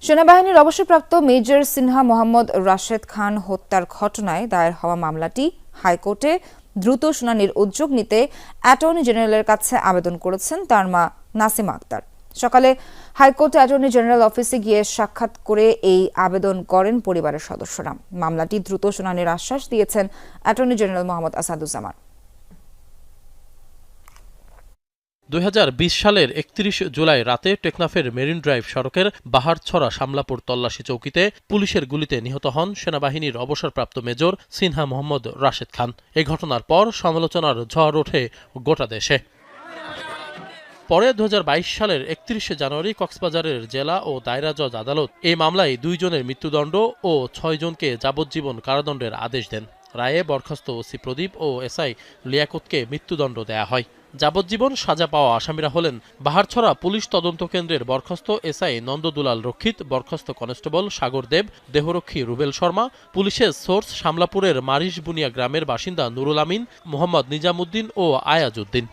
সেনাবাহিনীর অবসরপ্রাপ্ত মেজর সিনহা মোহাম্মদ রাশেদ খান হত্যার ঘটনায় দায়ের হওয়া মামলাটি হাইকোর্টে দ্রুত শুনানির উদ্যোগ নিতে অ্যাটর্নি জেনারেলের কাছে আবেদন করেছেন তার মা নাসিমা আক্তার। সকালে হাইকোর্ট অ্যাটর্নি জেনারেল অফিসে গিয়ে সাক্ষাৎ করে এই আবেদন করেন পরিবারের সদস্যরা। মামলাটি দ্রুত শুনানির আশ্বাস দিয়েছেন অ্যাটর্নি জেনারেল মোহাম্মদ আসাদুজ্জামান। 2020 সালের 31 জুলাই রাতে টেকনাফের মেরিন ড্রাইভ সড়কের বাহারছড়া শামলাপুর তল্লাশি চৌকিতে পুলিশের গুলিতে নিহত হন সেনাবাহিনীর অবসরপ্রাপ্ত মেজর সিনহা মোহাম্মদ রাশেদ খান। এই ঘটনার পর সমালোচনার ঝড় ওঠে গোটা দেশে। পরে 2022 সালের 31 জানুয়ারি কক্সবাজারের জেলা ও দায়রা জজ আদালত এই মামলায় 2 জনের মৃত্যুদণ্ড ও 6 জনকে যাবজ্জীবন কারাদণ্ডের আদেশ দেন। রায়ে বরখাস্ত ওসি প্রদীপ ও এসআই লিয়াকতকে মৃত্যুদণ্ড দেয়া হয়। যাবজ্জীবন সাজা পাওয়া আসামিরা হলেন বাহারছড়া পুলিশ তদন্ত কেন্দ্রের বরখাস্ত এসআই নন্দদুলাল রক্ষিত, বরখাস্ত কনস্টেবল সাগর দেব, দেহরক্ষী রুবেল শর্মা, পুলিশের সোর্স শামলাপুরের মারিশ বুনিয়া গ্রামের বাসিন্দা নুরুল আমিন, মোহাম্মদ নিজামুদ্দিন ও আয়াজউদ্দিন।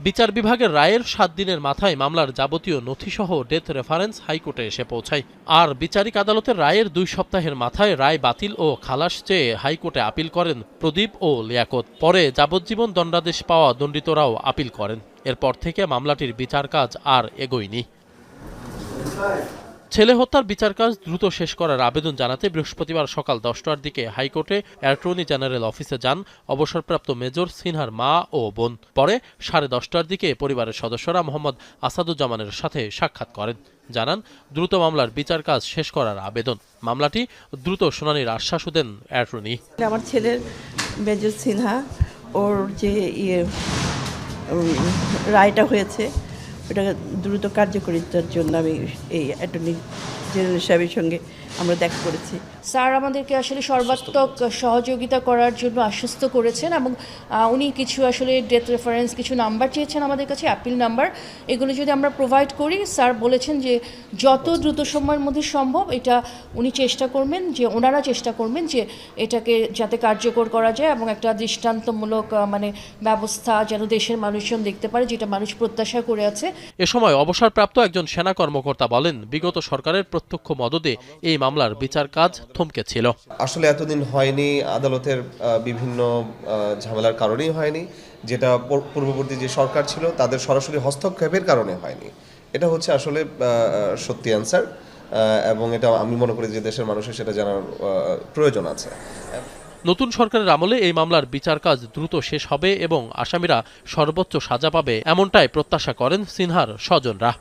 বিচার বিভাগের রায়ের 7 দিনের মাথায় মামলার যাবতীয় নথিসহ ডেথ রেফারেন্স হাইকোর্টে এসে পৌঁছায়। আর বিচারিক আদালতের রায়ের 2 সপ্তাহের মাথায় রায় বাতিল ও খালাস চেয়ে হাইকোর্টে আপিল করেন প্রদীপ ও লিয়াকত। পরে যাবজ্জীবন দণ্ডাদেশ পাওয়া দণ্ডিতরাও আপিল করেন। এরপর থেকে মামলাটির বিচার কাজ আর এগোয়নি। ছেলে হত্যার বিচার কাজ দ্রুত শেষ করার আবেদন জানাতে বৃহস্পতিবার সকাল 10টার দিকে হাইকোর্টে অ্যাটর্নি জেনারেল অফিসে যান অবসরপ্রাপ্ত মেজর সিনহার মা ও বোন। পরে 10:30টার দিকে পরিবারের সদস্যরা মোহাম্মদ আসাদুজ্জামানের সাথে সাক্ষাৎ করেন। জানান দ্রুত মামলার বিচার কাজ শেষ করার আবেদন। মামলাটি দ্রুত শুনানির আশ্বাসও দেন অ্যাটর্নি। আমার ছেলের মেজর সিনহা ওর যে রায়টা হয়েছে ওটাকে দ্রুত কার্যকরিতার জন্য আমি এই অ্যাটর্নি জেনারেল সাহেবের সঙ্গে আমরা দেখা করেছি। স্যার আমাদেরকে আসলে সর্বাত্মক সহযোগিতা করার জন্য আশ্বস্ত করেছেন এবং উনি কিছু আসলে ডেথ রেফারেন্স কিছু নাম্বার চেয়েছেন আমাদের কাছে, অ্যাপিল নাম্বার। এগুলো যদি আমরা প্রোভাইড করি, স্যার বলেছেন যে যত দ্রুত সময়ের মধ্যে সম্ভব এটা উনি চেষ্টা করবেন, যে ওনারা চেষ্টা করবেন যে এটাকে যাতে কার্যকর করা যায় এবং একটা দৃষ্টান্তমূলক ব্যবস্থা যেন দেশের মানুষজন দেখতে পারে, যেটা মানুষ প্রত্যাশা করে আছে। এ সময় অবসরপ্রাপ্ত একজন সেনা কর্মকর্তা বলেন, বিগত সরকারের প্রত্যক্ষ মদদে এই মামলার বিচার কাজ থমকে ছিল। আসলে এতদিন হয়নি, আদালতের বিভিন্ন ঝামেলার কারণেই হয়নি, যেটা পূর্ববর্তী যে সরকার ছিল তাদের সরাসরি হস্তক্ষেপের কারণে হয়নি। এটা হচ্ছে আসলে সত্যি অ্যান্সার, এবং এটা আমি মনে করি যে দেশের মানুষের সেটা জানার প্রয়োজন আছে। নতুন সরকারের আমলে এই মামলার বিচার কাজ দ্রুত শেষ হবে এবং আসামিরা সর্বোচ্চ সাজা পাবে, এমনটাই প্রত্যাশা করেন সিনহার স্বজনরা।